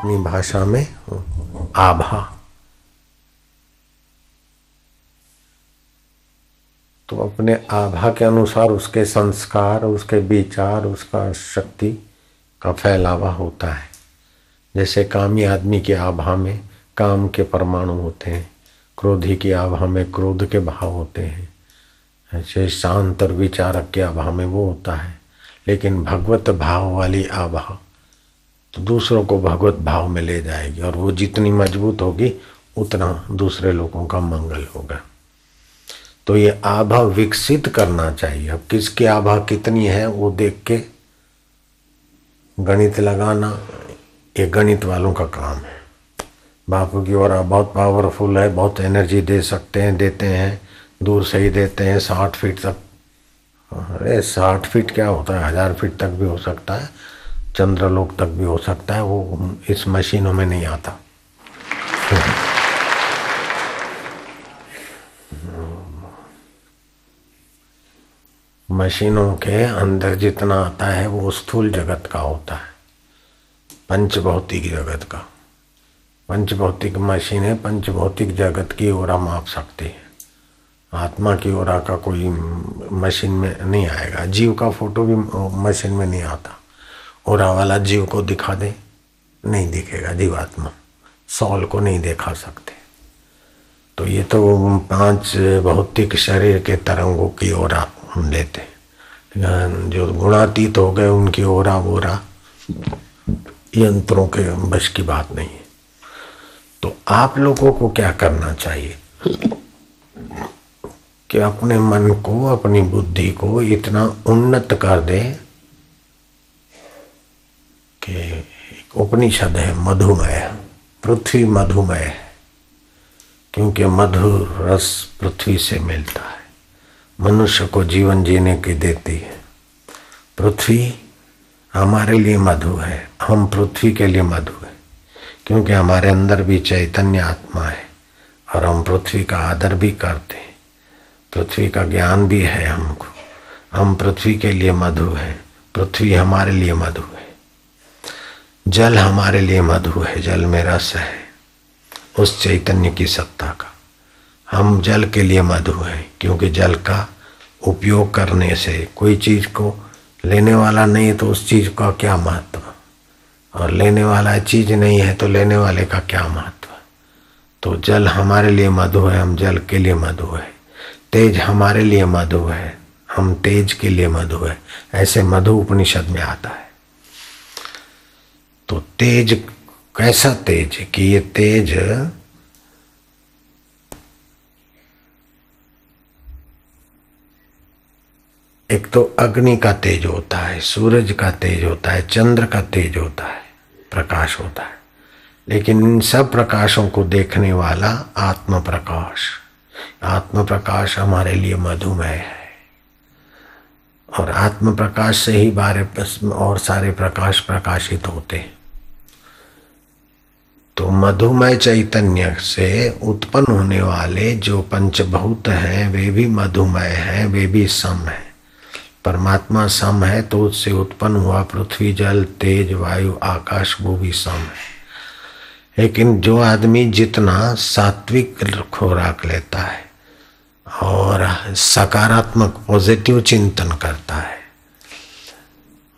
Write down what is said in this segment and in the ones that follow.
अपनी भाषा में आभा। तो अपने आभा के अनुसार उसके संस्कार, उसके विचार, उसका शक्ति का फैलावा होता है। जैसे कामी आदमी के आभा में काम के परमाणु होते हैं, क्रोधी की आभा में क्रोध के भाव होते हैं, ऐसे शांत और विचारक के आभा में वो होता है। लेकिन भगवत भाव वाली आभा तो दूसरों को भगवत भाव में ले जाएगी, और वो जितनी मजबूत होगी उतना दूसरे लोगों का मंगल होगा। तो ये आभा विकसित करना चाहिए। अब किसकी आभा कितनी है वो देख के गणित लगाना, ये गणित वालों का काम है। बापू की ओर बहुत पावरफुल है, बहुत एनर्जी दे सकते हैं, देते हैं, दूर से ही देते हैं 60 फीट तक। अरे 60 फीट क्या होता है, 1000 फीट तक भी हो सकता है, चंद्रलोक तक भी हो सकता है। वो इस मशीनों में नहीं आता। मशीनों के अंदर जितना आता है वो स्थूल जगत का होता है, पंचभौतिक जगत का। पंचभौतिक मशीन है, पंचभौतिक जगत की ओरा माप सकती है। आत्मा की ओरा का कोई मशीन में नहीं आएगा। जीव का फोटो भी मशीन में नहीं आता। ओरा वाला जीव को दिखा दे, नहीं दिखेगा। जीवात्मा सॉल को नहीं दिखा सकते। तो ये तो 5 भौतिक शरीर के तरंगों की ओरा हम लेते हैं। जो गुणातीत हो गए उनकी ओरा वोरा यंत्रों के बस की बात नहीं है। तो आप लोगों को क्या करना चाहिए कि अपने मन को, अपनी बुद्धि को इतना उन्नत कर दे कि उपनिषद है मधुमय, पृथ्वी मधुमय है, क्योंकि मधु रस पृथ्वी से मिलता है, मनुष्य को जीवन जीने की देती है। पृथ्वी हमारे लिए मधु है, हम पृथ्वी के लिए मधु है, क्योंकि हमारे अंदर भी चैतन्य आत्मा है और हम पृथ्वी का आदर भी करते हैं। पृथ्वी का ज्ञान भी है हमको। हम पृथ्वी के लिए मधु है, पृथ्वी हमारे लिए मधु है। जल हमारे लिए मधु है, जल में रस है उस चैतन्य की सत्ता का। हम जल के लिए मधु है, क्योंकि जल का उपयोग करने से कोई चीज को लेने वाला नहीं है तो उस चीज का क्या महत्व, और लेने वाला चीज नहीं है तो लेने वाले का क्या महत्व। तो जल हमारे लिए मधु है, हम जल के लिए मधु है। तेज हमारे लिए मधु है, हम तेज के लिए मधु है। ऐसे मधु उपनिषद में आता है। तो तेज कैसा तेज कि ये तेज एक तो अग्नि का तेज होता है, सूरज का तेज होता है, चंद्र का तेज होता है, प्रकाश होता है। लेकिन इन सब प्रकाशों को देखने वाला आत्म प्रकाश, आत्म प्रकाश हमारे लिए मधुमय है। और आत्म प्रकाश से ही और सारे प्रकाश प्रकाशित होते हैं। तो मधुमय चैतन्य से उत्पन्न होने वाले जो पंचभूत हैं वे भी मधुमय हैं, वे भी सम है। परमात्मा सम है तो उससे उत्पन्न हुआ पृथ्वी, जल, तेज, वायु, आकाश वो भी सम है। लेकिन जो आदमी जितना सात्विक खुराक लेता है और सकारात्मक पॉजिटिव चिंतन करता है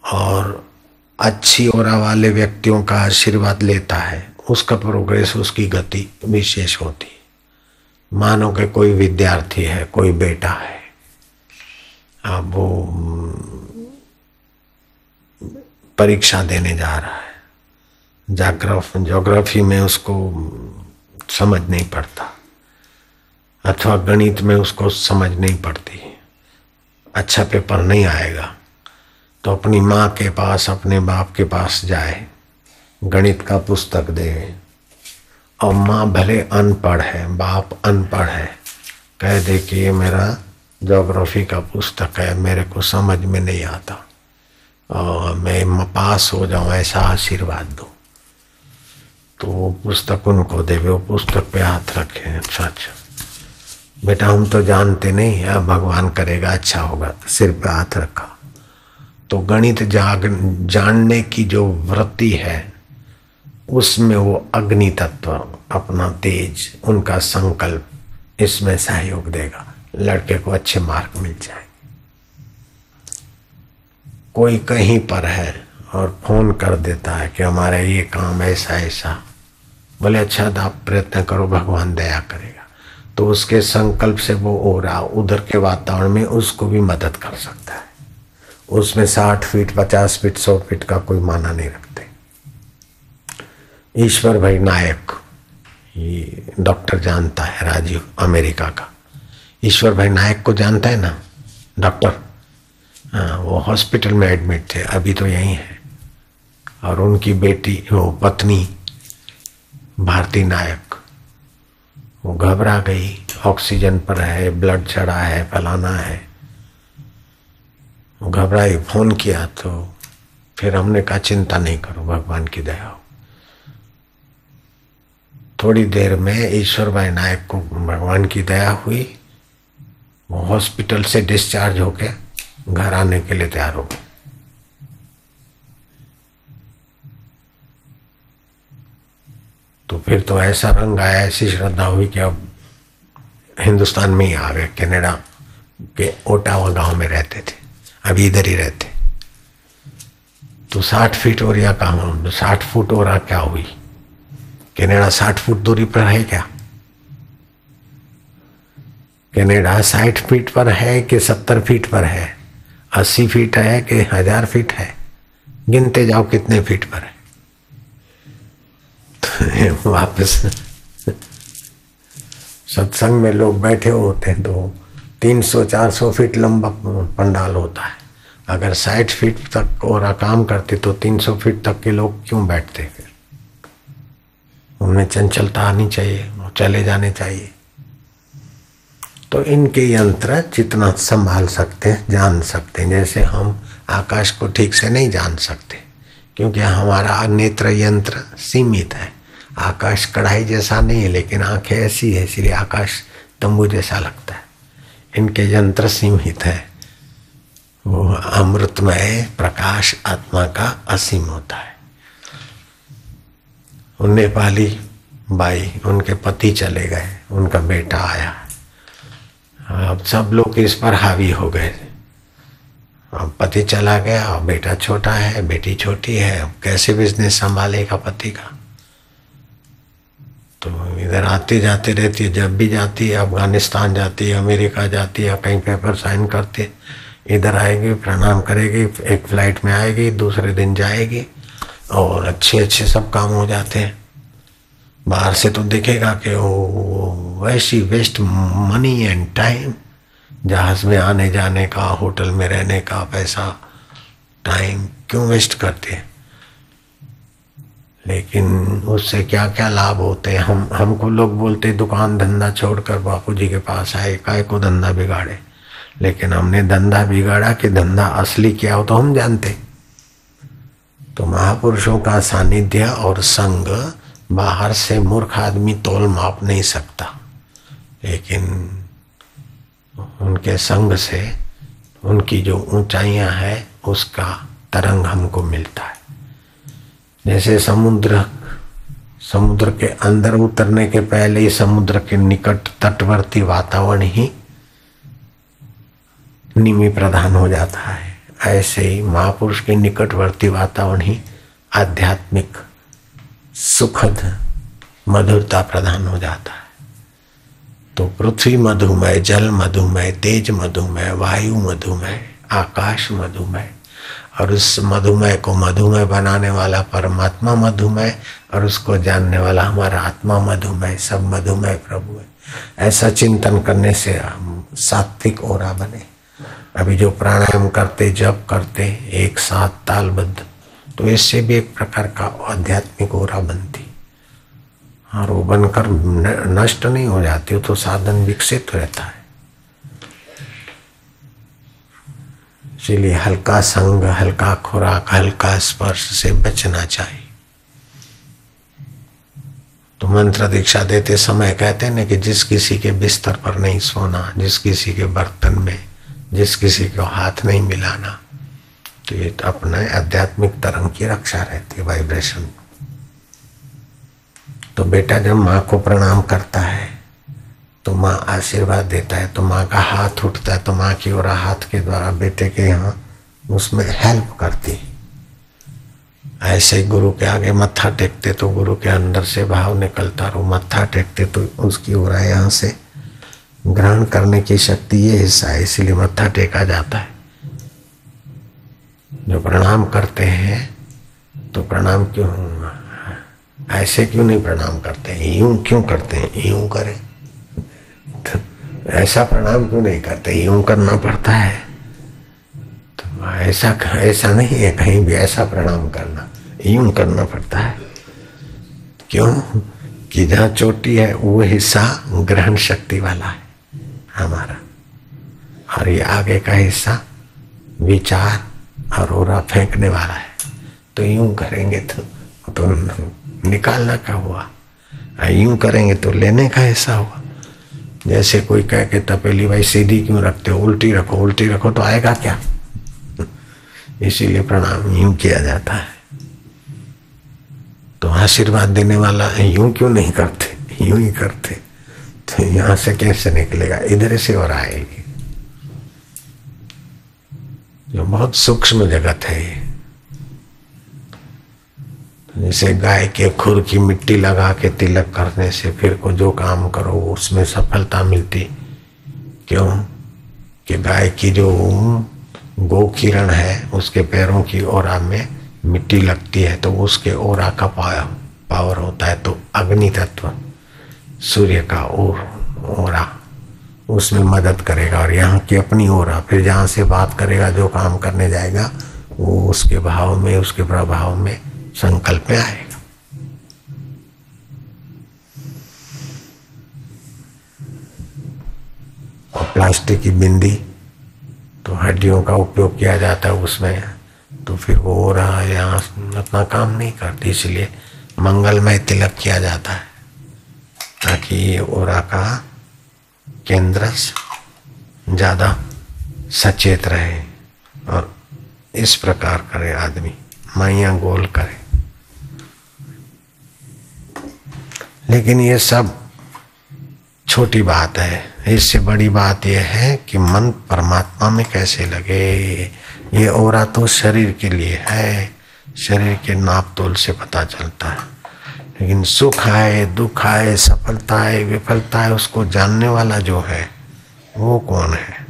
और अच्छी ओरा वाले व्यक्तियों का आशीर्वाद लेता है, उसका प्रोग्रेस, उसकी गति विशेष होती है। मानो कि कोई विद्यार्थी है, कोई बेटा है, अब वो परीक्षा देने जा रहा है, ज्योग्राफी में उसको समझ नहीं पड़ता, अथवा गणित में उसको समझ नहीं पड़ती, अच्छा पेपर नहीं आएगा, तो अपनी माँ के पास, अपने बाप के पास जाए, गणित का पुस्तक दे, और माँ भले अनपढ़ है, बाप अनपढ़ है, कह दे कि ये मेरा ज्योग्राफी का पुस्तक है, मेरे को समझ में नहीं आता और मैं पास हो जाऊं, ऐसा आशीर्वाद दो। तो वो पुस्तक उनको दे, वो पुस्तक पे हाथ रखे, अच्छा अच्छा बेटा हम तो जानते नहीं है, भगवान करेगा अच्छा होगा, तो सिर पे हाथ रखा। तो गणित जानने की जो वृत्ति है उसमें वो अग्नि तत्व अपना तेज, उनका संकल्प इसमें सहयोग देगा, लड़के को अच्छे मार्क मिल जाए। कोई कहीं पर है और फोन कर देता है कि हमारा ये काम ऐसा ऐसा, बोले अच्छा तो आप प्रयत्न करो, भगवान दया करेगा, तो उसके संकल्प से वो हो रहा उधर के वातावरण में उसको भी मदद कर सकता है। उसमें 60 फीट 50 फीट 100 फीट का कोई माना नहीं रखते। ईश्वर भाई नायक, ये डॉक्टर जानता है, राजीव अमेरिका का। ईश्वर भाई नायक को जानता है ना डॉक्टर? हाँ, वो हॉस्पिटल में एडमिट थे, अभी तो यहीं है। और उनकी बेटी, वो पत्नी भारती नायक, वो घबरा गई, ऑक्सीजन पर है, ब्लड चढ़ा है, फलाना है, वो घबराई, फोन किया तो फिर हमने कहा चिंता नहीं करो, भगवान की दया हो। थोड़ी देर में ईश्वर भाई नायक को भगवान की दया हुई, वो हॉस्पिटल से डिस्चार्ज होके घर आने के लिए तैयार हो गए। तो फिर तो ऐसा रंग आया, ऐसी श्रद्धा हुई कि अब हिंदुस्तान में ही आ गए। कनाडा के ओटावा गांव में रहते थे, अभी इधर ही रहते। तो 60 फीट और या कहाँ 60 फुट और क्या हुई? कनाडा 60 फुट दूरी पर है क्या? कनाडा 60 फीट पर है कि 70 फीट पर है? 80 फीट है कि 1000 फीट है? गिनते जाओ कितने फीट पर है। तो वापस सत्संग में लोग बैठे होते हैं तो 300-400 फीट लंबा पंडाल होता है। अगर 60 फीट तक और काम करते तो 300 फीट तक के लोग क्यों बैठते? फिर उनमें चंचलता आनी चाहिए, चले जाने चाहिए। तो इनके यंत्र जितना संभाल सकते हैं, जान सकते हैं। जैसे हम आकाश को ठीक से नहीं जान सकते क्योंकि हमारा नेत्र यंत्र सीमित है। आकाश कढ़ाई जैसा नहीं है लेकिन आंखें ऐसी है, इसलिए आकाश तंबू जैसा लगता है। इनके यंत्र सीमित है। वो अमृतमय प्रकाश आत्मा का असीम होता है। उन नेपाली बाई, उनके पति चले गए, उनका बेटा आया, अब सब लोग इस पर हावी हो गए। अब पति चला गया और बेटा छोटा है, बेटी छोटी है, अब कैसे बिजनेस संभालेगा पति का? तो इधर आते जाते रहती है, जब भी जाती है अफगानिस्तान जाती है, अमेरिका जाती है, कहीं पेपर साइन करते, इधर आएगी, प्रणाम करेगी, एक फ्लाइट में आएगी, दूसरे दिन जाएगी और अच्छे अच्छे सब काम हो जाते हैं। बाहर से तो दिखेगा कि वो वैसी वेस्ट मनी एंड टाइम, जहाज में आने जाने का, होटल में रहने का पैसा, टाइम क्यों वेस्ट करते हैं? लेकिन उससे क्या क्या लाभ होते हैं? हमको लोग बोलते दुकान धंधा छोड़कर बापू जी के पास आए, काय को धंधा बिगाड़े। लेकिन हमने धंधा बिगाड़ा कि धंधा असली क्या हो तो हम जानते। तो महापुरुषों का सानिध्य और संग बाहर से मूर्ख आदमी तोल माप नहीं सकता, लेकिन उनके संग से उनकी जो ऊंचाइयां हैं उसका तरंग हमको मिलता है। जैसे समुद्र के अंदर उतरने के पहले ही समुद्र के निकट तटवर्ती वातावरण ही निमि प्रदान हो जाता है, ऐसे ही महापुरुष के निकटवर्ती वातावरण ही आध्यात्मिक सुखद मधुरता प्रदान हो जाता है। तो पृथ्वी मधुमय, जल मधुमय, तेज मधुमय, वायु मधुमय, आकाश मधुमय, और उस मधुमय को मधुमय बनाने वाला परमात्मा मधुमय, और उसको जानने वाला हमारा आत्मा मधुमय, सब मधुमय प्रभु है। ऐसा चिंतन करने से हम सात्विक ओरा बने। अभी जो प्राणायाम करते, जप करते एक साथ तालबद्ध, तो इससे भी एक प्रकार का आध्यात्मिक ओरा बनती, और वो बनकर नष्ट नहीं हो जाती, तो साधन विकसित रहता है। इसीलिए हल्का संग, हल्का खुराक, हल्का स्पर्श से बचना चाहिए। तो मंत्र दीक्षा देते समय कहते हैं ना कि जिस किसी के बिस्तर पर नहीं सोना, जिस किसी के बर्तन में, जिस किसी को हाथ नहीं मिलाना, तो ये अपने आध्यात्मिक तरंग की रक्षा रहती है, वाइब्रेशन। तो बेटा जब माँ को प्रणाम करता है तो माँ आशीर्वाद देता है, तो माँ का हाथ उठता है तो माँ की ओर हाथ के द्वारा बेटे के यहाँ उसमें हेल्प करती। ऐसे ही गुरु के आगे मत्था टेकते तो गुरु के अंदर से भाव निकलता, और मत्था टेकते तो उसकी ओर यहाँ से ग्रहण करने की शक्ति ये हिस्सा है, इसीलिए मत्था टेका जाता है। जो प्रणाम करते हैं तो प्रणाम क्यों, ऐसे क्यों नहीं प्रणाम करते हैं, यूं क्यों करते हैं, यूं करें। तो ऐसा प्रणाम क्यों नहीं करते, यूं करना पड़ता है। तो ऐसा नहीं है कहीं भी ऐसा प्रणाम करना, यूं करना पड़ता है। क्यों कि जहाँ चोटी है वो हिस्सा ग्रहण शक्ति वाला है हमारा, और ये आगे का हिस्सा विचार और ओरा फेंकने वाला है। तो यूं करेंगे तो निकालना का हुआ, यूं करेंगे तो लेने का हिस्सा हुआ। जैसे कोई कह के तपेली भाई सीधी क्यों रखते हो, उल्टी रखो तो आएगा क्या। इसीलिए प्रणाम यूं किया जाता है। तो आशीर्वाद देने वाला यूं क्यों नहीं करते, यूं ही करते। तो यहां से कैसे निकलेगा, इधर से और आएगी। जो बहुत सूक्ष्म जगत है ये। जैसे गाय के खुर की मिट्टी लगा के तिलक करने से फिर को जो काम करो उसमें सफलता मिलती। क्यों कि गाय की जो गो किरण है उसके पैरों की ओरा में मिट्टी लगती है तो उसके ओरा का पावर होता है। तो अग्नि तत्व सूर्य का ओरा उसमें मदद करेगा, और यहाँ की अपनी ओरा फिर जहाँ से बात करेगा जो काम करने जाएगा वो उसके भाव में, उसके प्रभाव में, संकल्प में आएगा। और प्लास्टिक की बिंदी तो हड्डियों का उपयोग किया जाता है उसमें, तो फिर वो ओरा यहाँ अपना काम नहीं करती। इसलिए मंगलमय तिलक किया जाता है ताकि ये ओरा का केंद्र ज्यादा सचेत रहे, और इस प्रकार करे आदमी, माइया गोल करे। लेकिन ये सब छोटी बात है, इससे बड़ी बात यह है कि मन परमात्मा में कैसे लगे। ये ओरा तो शरीर के लिए है, शरीर के नाप तोल से पता चलता है। लेकिन सुख आए, दुख आए, सफलता आए, विफलता है, उसको जानने वाला जो है वो कौन है,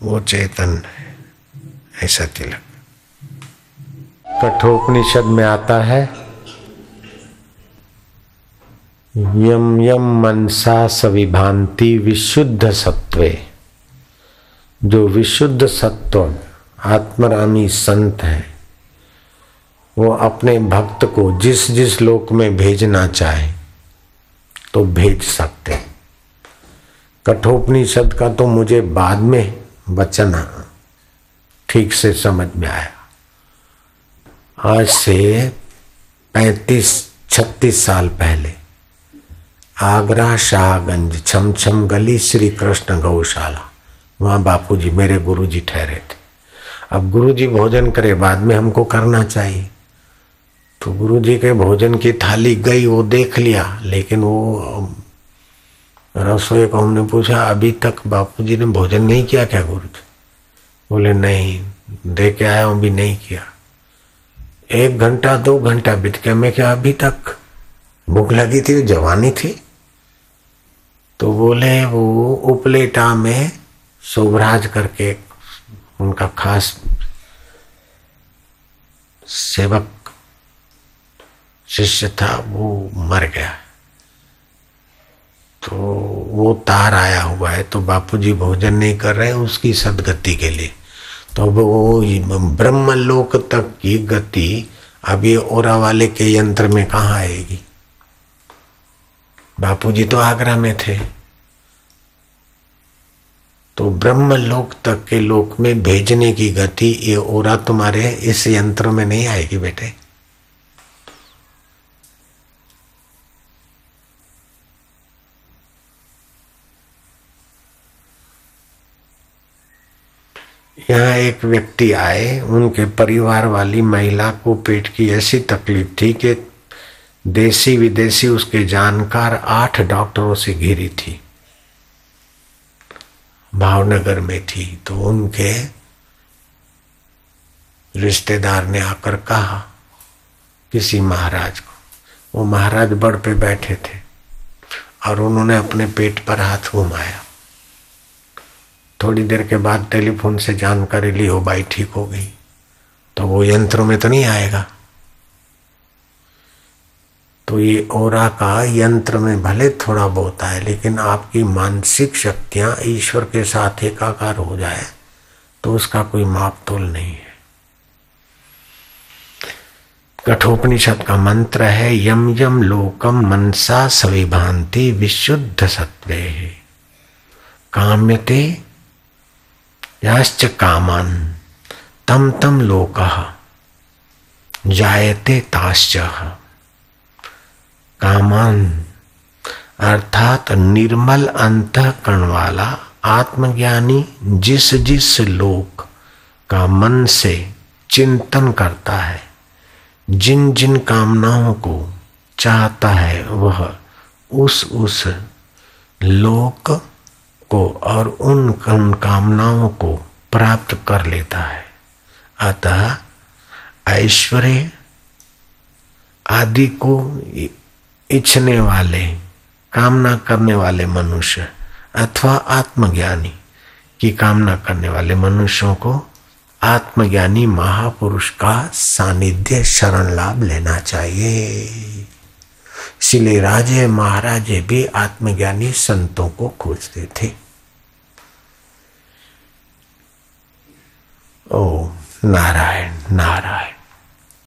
वो चेतन है। ऐसा तिलक कठोपनिषद में आता है, यम यम मनसा सविभांति विशुद्ध सत्वे। जो विशुद्ध सत्व आत्मरामी संत है वो अपने भक्त को जिस जिस लोक में भेजना चाहे तो भेज सकते। कठोपनिषद का तो मुझे बाद में वचन ठीक से समझ में आया। आज से 35-36 साल पहले आगरा शाहगंज छमछम गली श्री कृष्ण गौशाला, वहाँ बापूजी मेरे गुरुजी ठहरे थे। अब गुरुजी भोजन करे, बाद में हमको करना चाहिए। तो गुरुजी के भोजन की थाली गई, वो देख लिया, लेकिन वो रसोई को हमने पूछा अभी तक बापूजी ने भोजन नहीं किया क्या गुरुजी? बोले नहीं, दे के आया हूँ, भी नहीं किया। 1 घंटा 2 घंटा बीत गया। मैं क्या अभी तक भूख लगी थी, जवानी थी। तो बोले वो उपलेटा में शोभराज करके उनका खास सेवक शिष्य था, वो मर गया। तो वो तार आया हुआ है, तो बापूजी भोजन नहीं कर रहे उसकी सदगति के लिए। तो अब वो ब्रह्मलोक तक की गति अब ये ओरा वाले के यंत्र में कहाँ आएगी? बापूजी तो आगरा में थे, तो ब्रह्मलोक तक के लोक में भेजने की गति ये ओरा तुम्हारे इस यंत्र में नहीं आएगी बेटे। यहाँ एक व्यक्ति आए, उनके परिवार वाली महिला को पेट की ऐसी तकलीफ थी कि देसी विदेशी उसके जानकार 8 डॉक्टरों से घिरी थी, भावनगर में थी। तो उनके रिश्तेदार ने आकर कहा किसी महाराज को, वो महाराज बड़ पे बैठे थे और उन्होंने अपने पेट पर हाथ घुमाया। थोड़ी देर के बाद टेलीफोन से जानकारी ली, हो भाई ठीक हो गई। तो वो यंत्रों में तो नहीं आएगा। तो ये ओरा का यंत्र में भले थोड़ा बहुत है, लेकिन आपकी मानसिक शक्तियां ईश्वर के साथ एकाकार हो जाए तो उसका कोई माप तोल नहीं है। कठोपनिषद का मंत्र है, यम यम लोकम मनसा सविभांति विशुद्ध सत्वे काम्यते याश्च कामान तम तम लोकः जायते ताश्च। कामान अर्थात निर्मल अंतःकरण वाला आत्मज्ञानी जिस जिस लोक का मन से चिंतन करता है, जिन जिन कामनाओं को चाहता है, वह उस लोक को और उन कामनाओं को प्राप्त कर लेता है। अतः ऐश्वर्य आदि को इच्छने वाले, कामना करने वाले मनुष्य अथवा आत्मज्ञानी की कामना करने वाले मनुष्यों को आत्मज्ञानी महापुरुष का सानिध्य शरण लाभ लेना चाहिए। इसलिए राजे महाराजे भी आत्मज्ञानी संतों को खोजते थे। ओ नारायण नारायण।